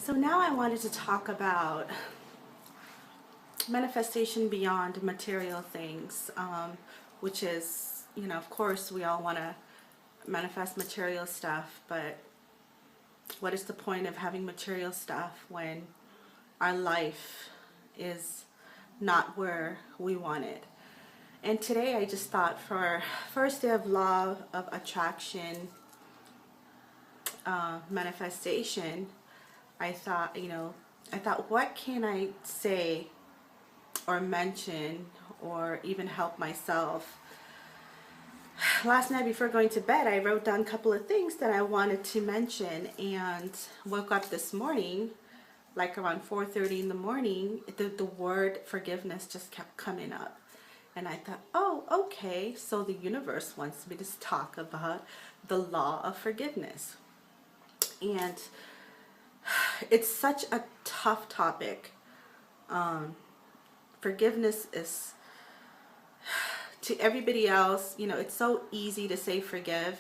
So now I wanted to talk about manifestation beyond material things, which is, of course, we all want to manifest material stuff, but what is the point of having material stuff when our life is not where we want it? And today I just thought for first day of law of attraction manifestation, I thought, what can I say or mention or even help myself? Last night before going to bed, I wrote down a couple of things that I wanted to mention, and woke up this morning, like around 4:30 in the morning, the word forgiveness just kept coming up. And I thought, oh, okay, so the universe wants me to talk about the law of forgiveness. And it's such a tough topic. Forgiveness is, to everybody else, it's so easy to say forgive,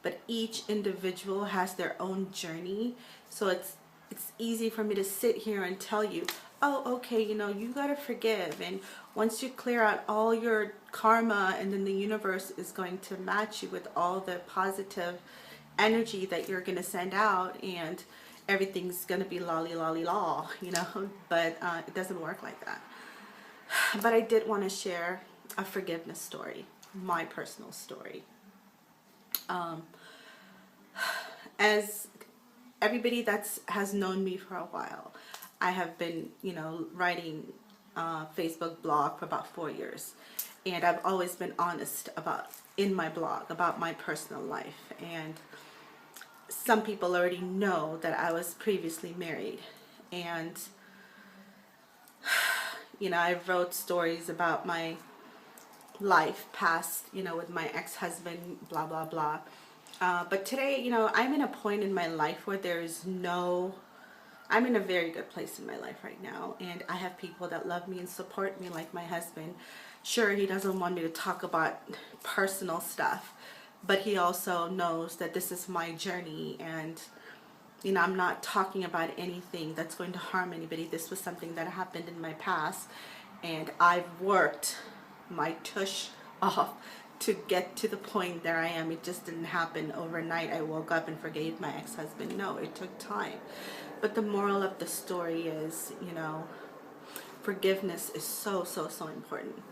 but each individual has their own journey. So it's easy for me to sit here and tell you, oh, okay, you gotta forgive, and once you clear out all your karma, and then the universe is going to match you with all the positive energy that you're gonna send out, and everything's gonna be lolly lolly law, but it doesn't work like that. But I did want to share a forgiveness story, my personal story. As everybody that has known me for a while, I have been, writing Facebook blog for about 4 years, and I've always been honest about in my blog about my personal life. And some people already know that I was previously married, and I wrote stories about my life past, with my ex-husband, blah, blah, blah. But today, I'm in a point in my life where I'm in a very good place in my life right now. And I have people that love me and support me, like my husband. Sure, he doesn't want me to talk about personal stuff, but he also knows that this is my journey, and I'm not talking about anything that's going to harm anybody. This was something that happened in my past, and I've worked my tush off to get to the point that I am. It just didn't happen overnight. I woke up and forgave my ex-husband. No, it took time. But the moral of the story is, forgiveness is so, so, so important.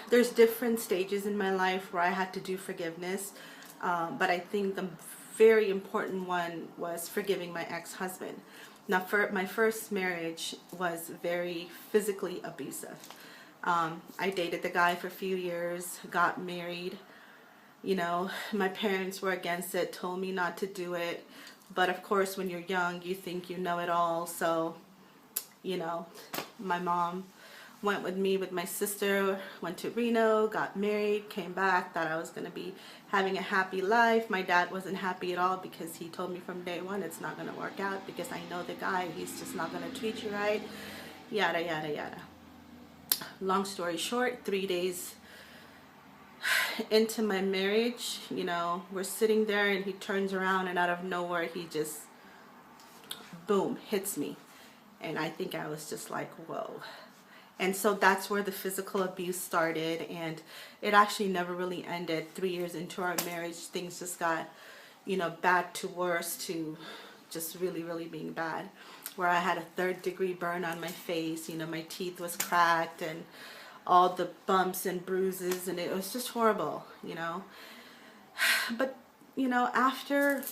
There's different stages in my life where I had to do forgiveness, but I think the very important one was forgiving my ex-husband. Now, for my first marriage was very physically abusive. I dated the guy for a few years, got married. My parents were against it, told me not to do it. But of course, when you're young, you think you know it all. So, my mom went with me with my sister, went to Reno, got married, came back, thought I was going to be having a happy life. My dad wasn't happy at all, because he told me from day one it's not going to work out, because I know the guy, he's just not going to treat you right, yada, yada, yada. Long story short, 3 days into my marriage, we're sitting there, and he turns around, and out of nowhere, he just, boom, hits me. And I think I was just like, whoa. And so that's where the physical abuse started, and it actually never really ended. 3 years into our marriage, things just got, bad to worse to just really, really being bad, where I had a 3rd-degree burn on my face. My teeth was cracked, and all the bumps and bruises, and it was just horrible, But, after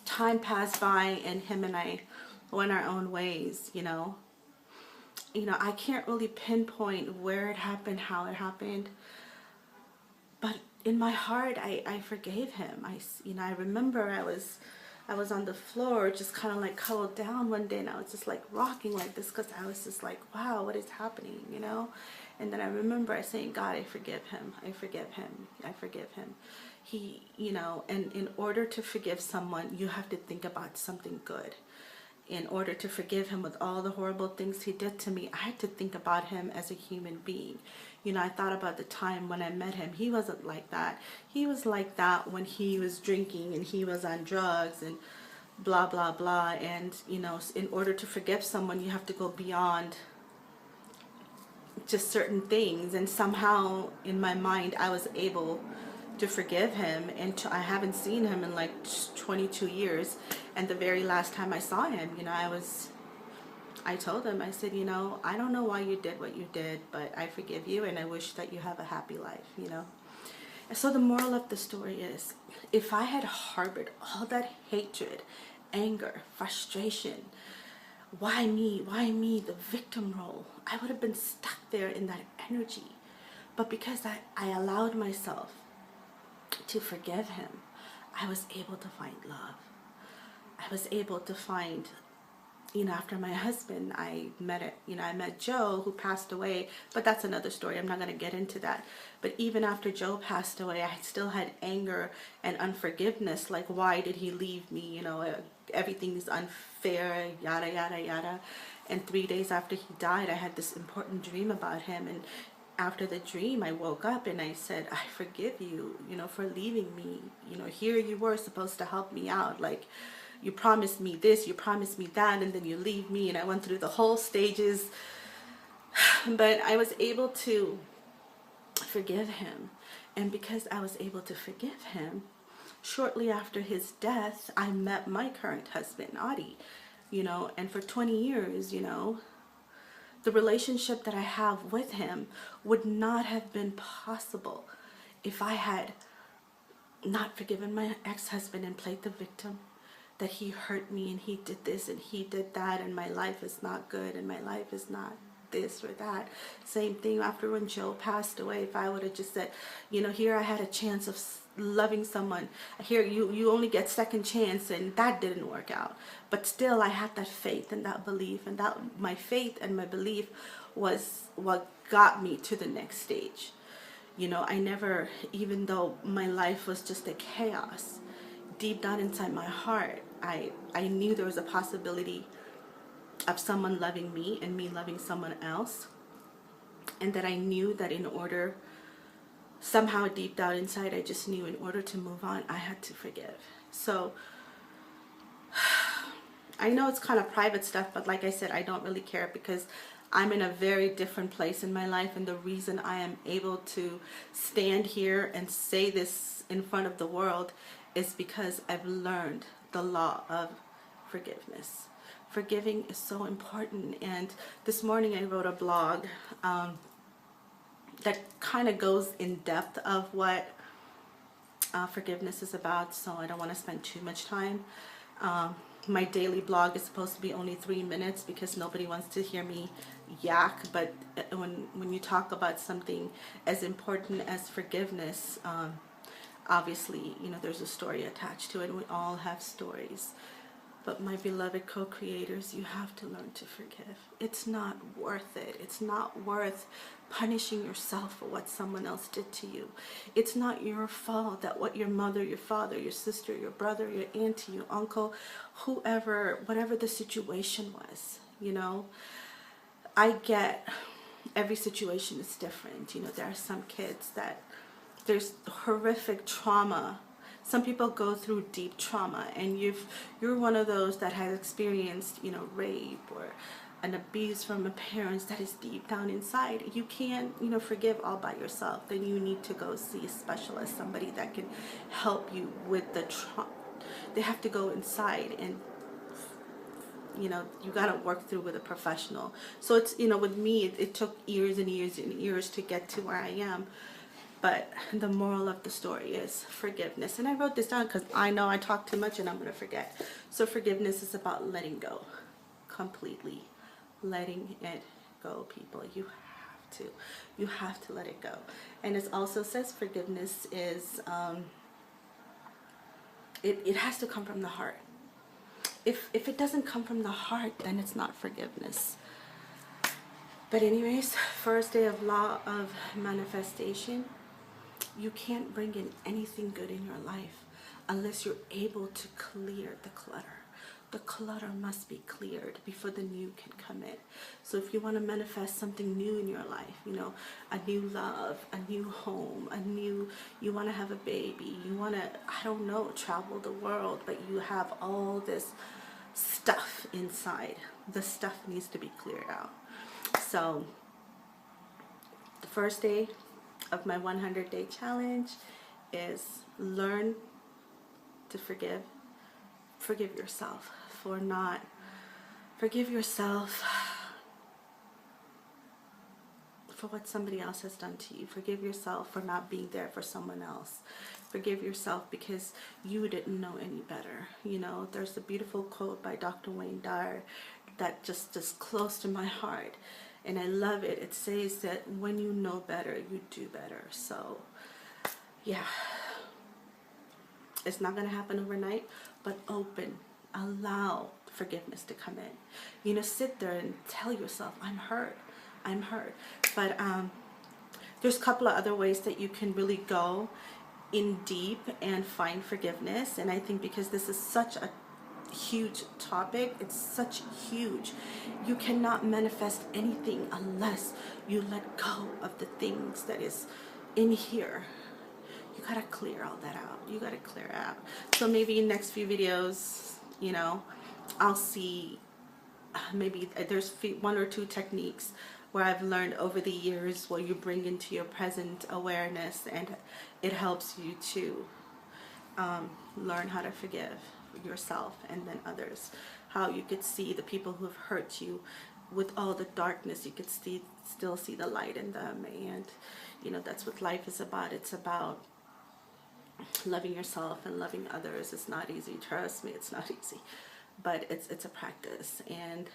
time passed by and him and I went our own ways, I can't really pinpoint where it happened, how it happened, but in my heart, I forgave him. I remember I was on the floor, just kind of like cuddled down one day, and I was just like rocking like this, because I was just like, wow, what is happening, And then I remember saying, God, I forgive him. I forgive him. I forgive him. He, and in order to forgive someone, you have to think about something good. In order to forgive him with all the horrible things he did to me, I had to think about him as a human being. I thought about the time when I met him. He wasn't like that. He was like that when he was drinking and he was on drugs and blah, blah, blah. And, you know, in order to forgive someone, you have to go beyond just certain things. And somehow in my mind, I was able to forgive him. And I haven't seen him in like 22 years. And the very last time I saw him, you know, I told him, I said, you know, I don't know why you did what you did, but I forgive you and I wish that you have a happy life, you know. And so the moral of the story is, if I had harbored all that hatred, anger, frustration, why me, the victim role, I would have been stuck there in that energy. But because I allowed myself to forgive him, I was able to find love. I was able to find, you know, after my husband, I met Joe, who passed away, but that's another story. I'm not going to get into that. But even after Joe passed away, I still had anger and unforgiveness. Like, why did he leave me? You know, everything is unfair, yada, yada, yada. And 3 days after he died, I had this important dream about him. And after the dream, I woke up and I said, I forgive you, you know, for leaving me. You know, here you were supposed to help me out. Like, you promised me this, you promised me that, and then you leave me. And I went through the whole stages. But I was able to forgive him. And because I was able to forgive him, shortly after his death, I met my current husband, Adi, you know, and for 20 years, you know, the relationship that I have with him would not have been possible if I had not forgiven my ex-husband and played the victim, that he hurt me and he did this and he did that and my life is not good and my life is not this or that. Same thing after when Joe passed away. If I would have just said, you know, here I had a chance of loving someone. Here you only get second chance, and that didn't work out. But still I had that faith and that belief, and that my faith and my belief was what got me to the next stage. You know, I never, even though my life was just a chaos, deep down inside my heart, I knew there was a possibility of someone loving me and me loving someone else. And that I knew that in order, somehow deep down inside, I just knew in order to move on, I had to forgive. So I know it's kind of private stuff, but like I said, I don't really care, because I'm in a very different place in my life. And the reason I am able to stand here and say this in front of the world is because I've learned the law of forgiveness. Forgiving is so important. And this morning I wrote a blog that kind of goes in depth of what forgiveness is about, so I don't want to spend too much time. My daily blog is supposed to be only 3 minutes because nobody wants to hear me yak, but when you talk about something as important as forgiveness, obviously, you know, there's a story attached to it, and we all have stories. But my beloved co-creators, you have to learn to forgive. It's not worth it. It's not worth punishing yourself for what someone else did to you. It's not your fault that what your mother, your father, your sister, your brother, your auntie, your uncle, whoever, whatever the situation was, you know. I get every situation is different. You know, there are some kids that there's horrific trauma. Some people go through deep trauma, and you're one of those that has experienced, you know, rape or an abuse from a parent that is deep down inside. You can't, you know, forgive all by yourself. Then you need to go see a specialist, somebody that can help you with the trauma. They have to go inside, and you know, you got to work through with a professional. So it's, you know, with me, it took years and years and years to get to where I am. But the moral of the story is forgiveness. And I wrote this down because I know I talk too much and I'm going to forget. So forgiveness is about letting go. Completely letting it go, people. You have to. You have to let it go. And it also says forgiveness is, it has to come from the heart. If it doesn't come from the heart, then it's not forgiveness. But anyways, first day of law of manifestation. You can't bring in anything good in your life unless you're able to clear the clutter. The clutter must be cleared before the new can come in. So if you want to manifest something new in your life, you know, a new love, a new home, you want to have a baby, you want to, I don't know, travel the world, but you have all this stuff inside. The stuff needs to be cleared out. So the first day of my 100-day challenge is learn to forgive. Forgive yourself for not, forgive yourself for what somebody else has done to you. Forgive yourself for not being there for someone else. Forgive yourself because you didn't know any better. You know, there's a beautiful quote by Dr. Wayne Dyer that just is close to my heart, and I love it. It says that when you know better, you do better. So yeah, it's not going to happen overnight, but allow forgiveness to come in. You know, sit there and tell yourself, I'm hurt. But there's a couple of other ways that you can really go in deep and find forgiveness. And I think because this is such a huge topic, it's such huge, you cannot manifest anything unless you let go of the things that is in here. You gotta clear all that out. You gotta clear it out. So maybe in next few videos, you know, I'll see, maybe there's one or two techniques where I've learned over the years where you bring into your present awareness, and it helps you to learn how to forgive yourself and then others. How you could see the people who have hurt you with all the darkness, you could still see the light in them. And you know, that's what life is about. It's about loving yourself and loving others. It's not easy, trust me, it's not easy, but it's a practice, and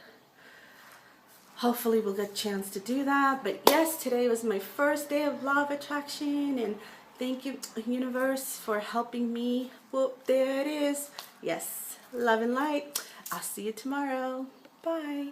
hopefully we'll get a chance to do that. But yes, today was my first day of Law of Attraction, and thank you, universe, for helping me. Whoop, there it is. Yes, love and light. I'll see you tomorrow. Bye.